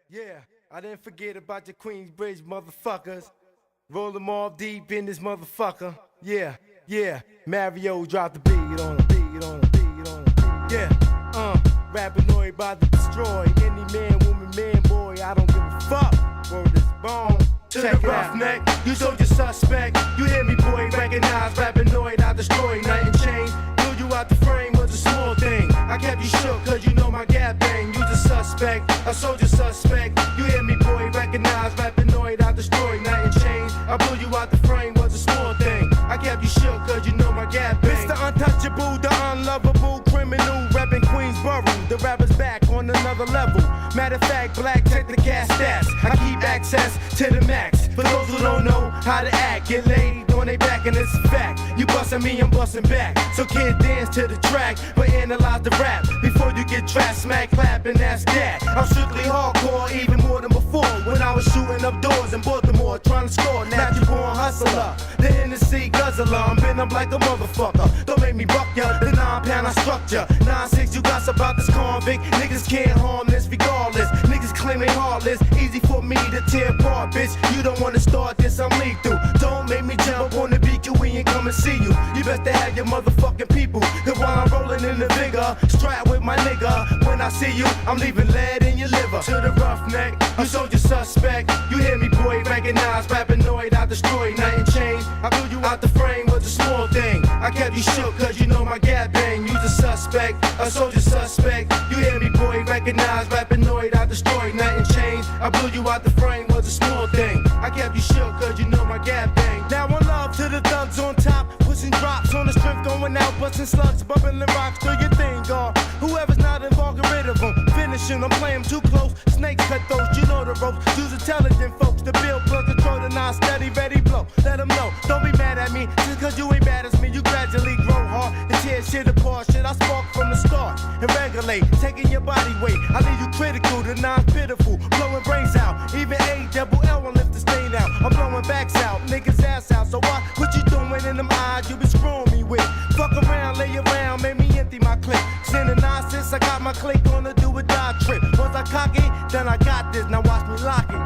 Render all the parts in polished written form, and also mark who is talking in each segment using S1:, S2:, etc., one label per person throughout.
S1: Yeah, I didn't forget about your Queensbridge motherfuckers. Roll them all deep in this motherfucker. Yeah, Mario dropped the beat on him, beat on him, beat on him. Yeah, Rapinoid about to destroy any man, woman, man, boy, I don't give a fuck. Word is bone. Check it out, neck. You told your suspect. You hear me, boy? Recognize Rapinoid. I destroy night and chain. Blew you out the frame was a small thing. I kept you shook cause you know my gap bang. You the suspect, a soldier suspect. You hear me, boy? Recognize Rapinoid. I destroy night and chain. I blew you out the frame was a small thing. I kept you shook cause you know my gap bang. Mr. Untouchable, the unlovable criminal, reppin' Queensboro. The rapper's back on another level. Matter of fact, black, check the gas stats. I keep access to the max. For those who don't know how to act, get laid on they back and it's a fact. You bustin' me, I'm bustin' back. So kid, dance to the track, but analyze the rap before you get trapped, smack, clap, and that's that. I'm strictly hardcore, even more than before. When I was shooting up doors in Baltimore, trying to score. Natural born hustler, the Hennessy guzzler. I'm been up like a motherfucker. Don't make me buck ya, the 9-pound I struck ya. 9-6, you got about this convict. Niggas can't harm this regardless. Niggas claim they heartless. Easy for me to tear apart, bitch. You don't wanna start this, I'm lethal. Don't make me jump on the beat, we ain't come and see you. You best to have your motherfucking people. Cause while I'm rolling in the vigor, strapped with my nigga. When I see you, I'm leaving lead in your liver. To the roughneck, you soldier suspect. You hear me, boy, recognize Rapinoid. I destroy night and chain. I blew you out the frame was a small thing. I kept you shook cause you know my gap bang. You the suspect, a soldier suspect. You hear me, boy, recognize Rapinoid. I destroy night and chain. I blew you out the frame was a small thing. I kept you shook cause you know my gap bang. Now one love to the thugs on top, pushing drops on the strength going out, busting slugs, bubbling rocks, do your thing, God. Whoever's not involved, get rid of them. Finishing, I'm playing too close. Snakes cut those, you know the ropes. Use intelligent folks to build, plug, control the non-steady, ready blow. Let them know, don't be mad at me, just cause you ain't bad as me. You gradually grow hard and tear shit apart. Shit, I spark from the start and regulate, taking your body weight. I leave you critical, the non-pitiful, blowing brains out. Even A-double-L won't lift the stain out. I'm blowing backs out, niggas ass out. So what you doing in them eyes you be screwing me with? Fuck around, lay around, make me empty my clip. Sending nonsense, I got my click on a do or die trip. Once I cock it, then I got this, now watch me lock it.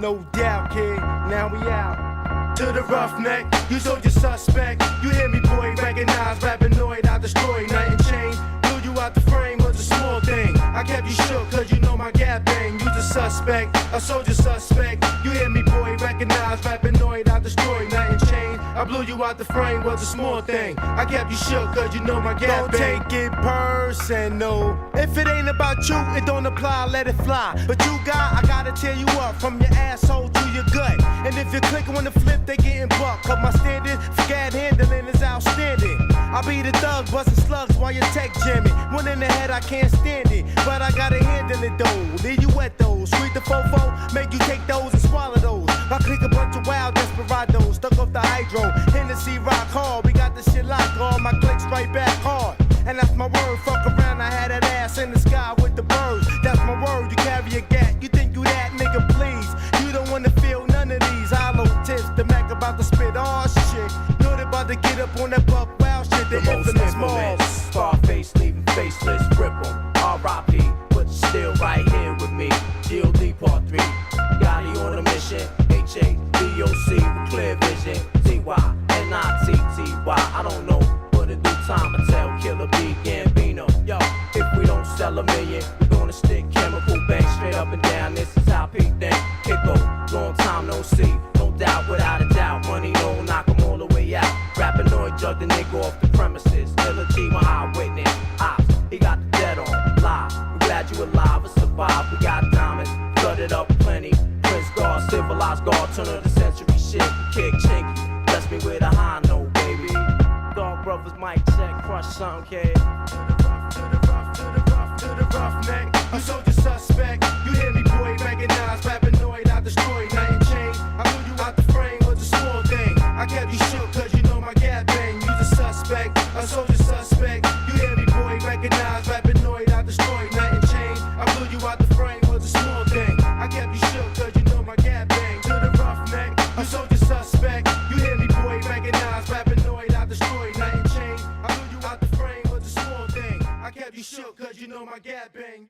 S1: No doubt, kid, now we out. To the roughneck, you told your suspect. You hear me, boy, recognize Rapinoid. I destroy night and chain. Blew you out the frame was a small thing. I kept you shook cause you know my gap bang. You the suspect, a soldier suspect. You hear me, boy, recognize Rapinoid. I destroy night and chain. I blew you out the frame was a small thing. I kept you shook cause you know my gap bang. Don't take it personal. If it ain't about you, it don't apply, let it fly. But you I gotta tear you up from your asshole to your gut. And if you click on the flip, they getting bucked. Cause my standard for scat handling is outstanding. I be the thug busting slugs while you tech jamming. One in the head, I can't stand it, but I gotta handle it though. Leave you wet though. Sweet the fofo, make you take those and swallow those. I click a bunch of wild desperados, stuck off the hydro. Hennessy rock hard, we got this shit locked. All my clicks right back hard. And that's my word, fuck around, I had that ass in the sky with the birds. That's my word, you carry a gat, you think you that nigga, please. You don't wanna feel none of these hollow tips. The Mac about to spit all shit. Know they about to get up on that buck wild shit. The infamous malls.
S2: Scarface, leaving faceless, rip 'em. R.I.P. but still right here with me. G.O.D. Part 3. Gotti on a mission. H.A.B.O.C. with clear vision. T.Y. N.I.T.T.Y. I don't know, but in due time I tell Killer B. Gambino. Yo, if we don't sell a million, we gonna stick chemical bank straight up and down. This is how Pete think. Kicko, long time no see. No doubt, without a doubt. Money no knock 'em all the way out. Rapinoid drug the nigga off the premises. Killer G, my eyewitness. Ops, he got the dead on. Live, we glad you alive and survive. We got diamonds, flooded up plenty. Prince Guard, civilized guard, turn of the century shit. Kick chinky, bless me with a high note, baby. Dog brothers mic check, crush something, kid.
S1: To the roughneck, you soldier suspect. You hear me, boy, recognize Rapinoid. I destroy night and chain. I blew you out the frame was a small thing. I kept you shook cause you know my gap bang. You the suspect, a soldier suspect. You hear me, boy, recognize Rapinoid. I destroy night and chain. I blew you out the frame was a small thing. I kept you shook cause you know my gap bang. To the roughneck, you soldier suspect. You hear me, boy, recognize Rapinoid. I destroy night and chain. I blew you out the frame was a small thing. I kept you shook cause you know my gap bang.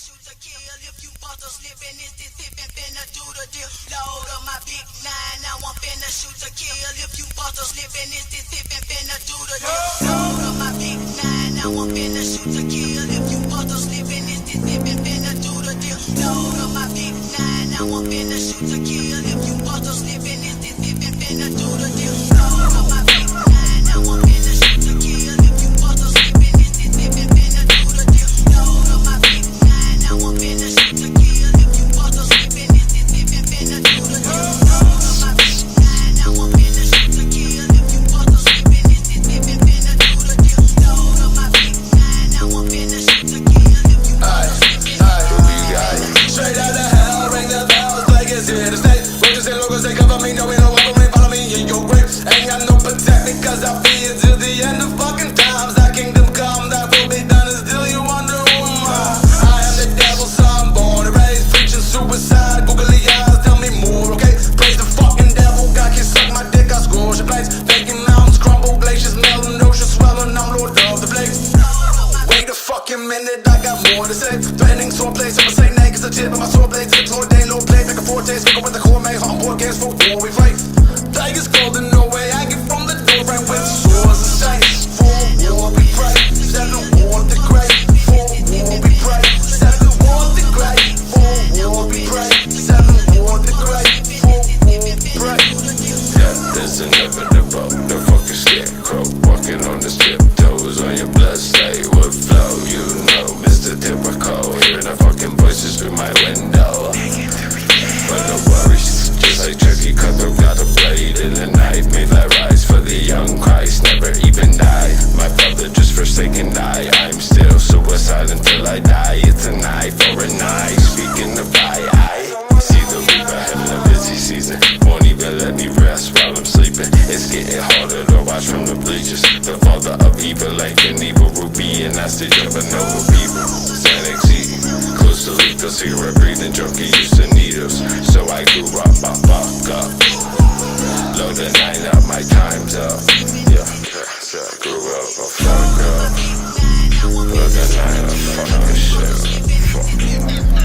S3: shoot to kill. If you bottles living, is this pippin' finna do the deal? Load up my big 9, now I'm finna shoot to kill. If you bottles living, is this pippin' finna do the deal? Load up my big 9, now I'm finna shoot to kill. If you bottles living, is this pippin' finna do the deal? Load up my big 9, now I'm finna shoot to kill. If you bottles living, is this pippin' finna do the deal? Load up my big 9, now I'm finna shoot to kill. If you bottles living, is this pippin' finna do the deal? Load up my big 9, now I'm finna shoot to kill. If you bottles living, is this pippin' finna do the deal? Load up my big 9, now I'm finna shoot to kill. If you bottles living, is this pippin' finna do the deal? Load up my big 9, now I'm finna shoot to kill. If you bottles living,
S4: straight out of hell, ring the bells, like it's here to stay. Roaches and locals, they cover me, no we don't welcome me, follow me in your grave. Ain't got no protect me, cause I fear till the end of fucking times. That kingdom come, that will be done, and still you wonder who am I am the devil's son, born and raised, preaching suicide. Googly eyes, tell me more, okay? Praise the fucking devil, God can suck my dick, I score your place. Making mountains crumble, glaciers melting, oceans swelling, I'm lord of the place. Wait a fucking minute, I got more to say. Threatening sore place, I'ma say nay, cause the tip of my sore blades tips all day, low play, back and forth, taste, pick up with the core, make home board games for war, we fight. Tigers golden, no way, I get from the door, right with swords and sights. For war we pray, set the war the great. For war we pray, set the war the great. For war we pray, set the war the great. For war we pray.
S5: Death is inevitable, the fucking scarecrow. Walking on the tiptoes on your blood state would flow. You know, Mr. Typical, hearing the fucking voices through my window. But no worries, just like Turkey Cutthroat got a blade and a knife. Made like rise for the young Christ, never even died. My brother just forsaken die. I'm still suicide until I die. It's a knife or a knife. Speaking of I see the reaper having a busy season. Won't even let me rest while I'm sleeping. It's getting harder to watch from the bleachers. The father of evil like an evil ruby, and I still jump an over people. Xanax eating, close to lethal, cigarette breathing, junkie used to needles. So I grew up, I fuck up. Load the 9 up, my time's up. Yeah, so I grew up, I fuck up. Load the 9 up, fuck this shit. Fuck.